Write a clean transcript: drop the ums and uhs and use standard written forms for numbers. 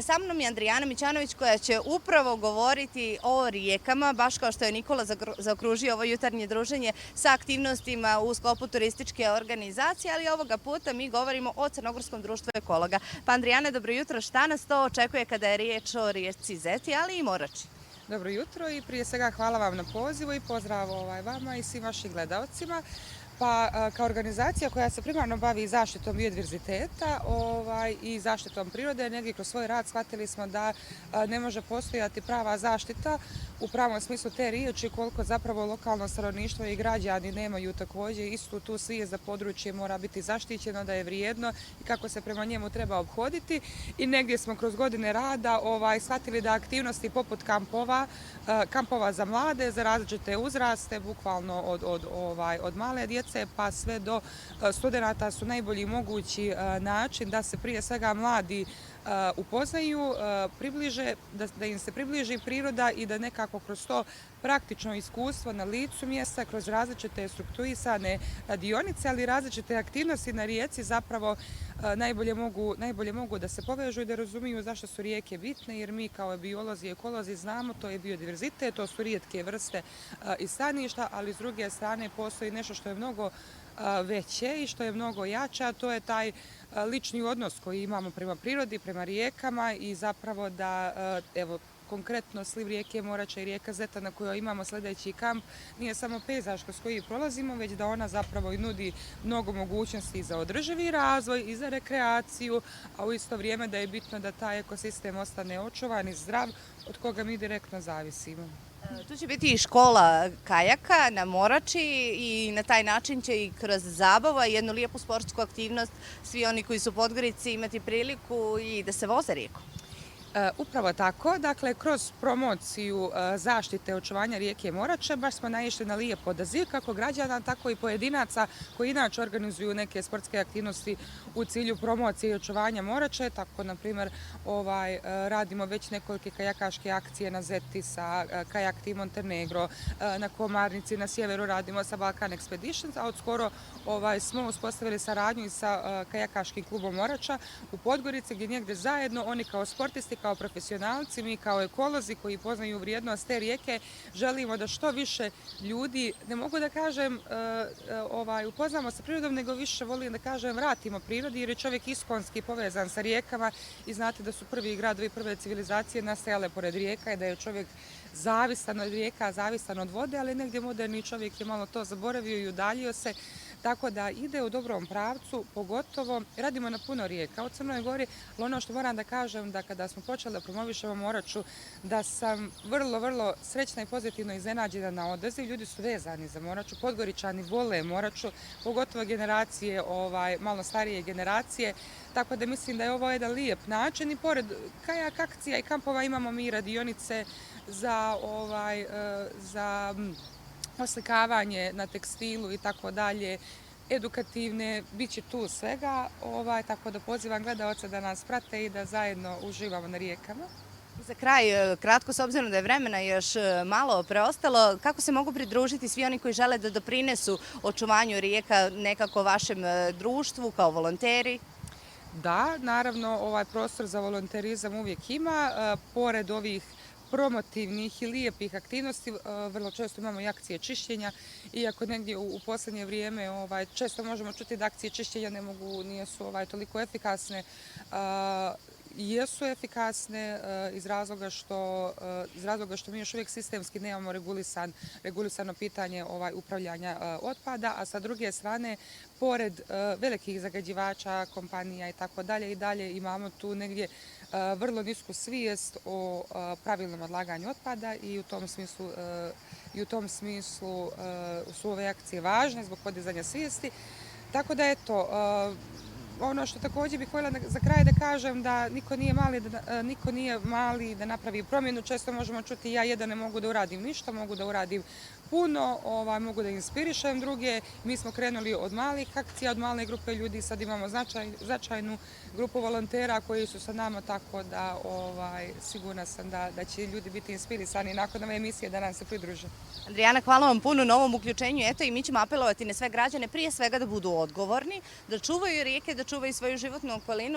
sa mnom je Andrijana Mićanović koja će upravo govoriti o rijekama, baš kao što je Nikola zaokružio ovo jutarnje druženje sa aktivnostima u sklopu turističke organizacije, ali ovoga puta mi govorimo o Crnogorskom društvu ekologa. Pa Andrijana, dobro jutro, šta nas to očekuje kada je riječ o rijeci Zeti, ali i Morači? Dobro jutro i prije svega hvala vam na pozivu i pozdrav vama i svim vašim gledalcima. Pa kao organizacija koja se primarno bavi zaštitom biodiverziteta i zaštitom prirode, negdje kroz svoj rad shvatili smo da ne može postojati prava zaštita u pravom smislu te riječi koliko zapravo lokalno stanovništvo i građani nemaju također istu tu svijest da područje mora biti zaštićeno, da je vrijedno i kako se prema njemu treba ophoditi. I negdje smo kroz godine rada shvatili da aktivnosti poput kampova za mlade, za različite uzraste, bukvalno od male djece pa sve do studenata su najbolji mogući način da se prije svega mladi upoznaju, približe, da im se približi priroda i da nekako kroz to praktično iskustvo na licu mjesta, kroz različite strukturisane radionice, ali različite aktivnosti na rijeci zapravo najbolje mogu da se povežu i da razumiju zašto su rijeke bitne, jer mi kao biolozi i ekolozi znamo, to je biodiverzitet, to su rijetke vrste i staništa, ali s druge strane postoji nešto što je mnogo veće i što je mnogo jače, a to je taj lični odnos koji imamo prema prirodi, prema rijekama i zapravo da, evo, konkretno sliv rijeke Morača i rijeka Zeta na kojoj imamo sljedeći kamp nije samo pejzaž kroz koji prolazimo, već da ona zapravo i nudi mnogo mogućnosti za održivi razvoj i za rekreaciju, a u isto vrijeme da je bitno da taj ekosistem ostane očuvan i zdrav od koga mi direktno zavisimo. Tu će biti i škola kajaka na Morači i na taj način će i kroz zabavu i jednu lijepu sportsku aktivnost svi oni koji su Podgorici imati priliku i da se voze rijeku. Upravo tako, dakle, kroz promociju zaštite očuvanja rijeke Morače baš smo naišli na lijep odaziv kako građana, tako i pojedinaca koji inače organizuju neke sportske aktivnosti u cilju promocije i očuvanja Morače. Tako, na primjer, radimo već nekolike kajakaške akcije na Zeti sa Kajak Team Montenegro, na Komarnici, na sjeveru radimo sa Balkan Expeditions, a od skoro smo uspostavili saradnju i sa kajakaškim klubom Morača u Podgorici, gdje negdje zajedno oni kao sportisti, kao profesionalci, mi kao ekolozi koji poznaju vrijednost te rijeke, želimo da što više ljudi, ne mogu da kažem upoznamo sa prirodom, nego više volim da kažem vratimo prirodi, jer je čovjek iskonski povezan sa rijekama i znate da su prvi gradovi, prve civilizacije nastajale pored rijeka i da je čovjek zavisan od rijeka, zavisan od vode, ali negdje moderni čovjek je malo to zaboravio i udaljio se. Tako da ide u dobrom pravcu, pogotovo radimo na puno rijeka u Crnoj Gori, ali ono što moram da kažem da kada smo počeli da promovišemo Moraču, da sam vrlo srećna i pozitivno iznenađena na odaziv. Ljudi su vezani za Moraču, Podgoričani vole Moraču, pogotovo generacije, malo starije generacije, tako da mislim da je ovo jedan lijep način i pored kajak akcija i kampova imamo mi radionice za oslikavanje na tekstilu i tako dalje, edukativne, bit će tu svega, tako da pozivam gledaoce da nas prate i da zajedno uživamo na rijekama. Za kraj, kratko, s obzirom da je vremena još malo preostalo, kako se mogu pridružiti svi oni koji žele da doprinesu očuvanju rijeka nekako vašem društvu kao volonteri? Da, naravno, ovaj prostor za volonterizam uvijek ima, pored ovih promotivnih i lijepih aktivnosti, vrlo često imamo i akcije čišćenja, iako negdje u posljednje vrijeme često možemo čuti da akcije čišćenja nisu toliko efikasne. Jesu efikasne iz razloga što mi još uvijek sistemski nemamo regulisano pitanje upravljanja otpada, a sa druge strane, pored velikih zagađivača, kompanija i tako dalje, i dalje imamo tu negdje vrlo nisku svijest o pravilnom odlaganju otpada i u tom smislu su ove akcije važne zbog podizanja svijesti. Tako da eto, ono što također bih voljela za kraj da kažem da niko nije mali da napravi promjenu. Često možemo čuti ja jedan ne mogu da uradim ništa, mogu da uradim puno, mogu da inspirišem druge. Mi smo krenuli od malih akcija, od male grupe ljudi, sad imamo značajnu grupu volontera koji su sa nama, tako da sigurna sam da će ljudi biti inspirisani nakon ove emisije da nam se pridruže. Andrijana, hvala vam puno na ovom uključenju. Eto, i mi ćemo apelovati na sve građane, prije svega da budu odgovorni, da čuvaju rijeke, da čuvaju svoju životnu okolinu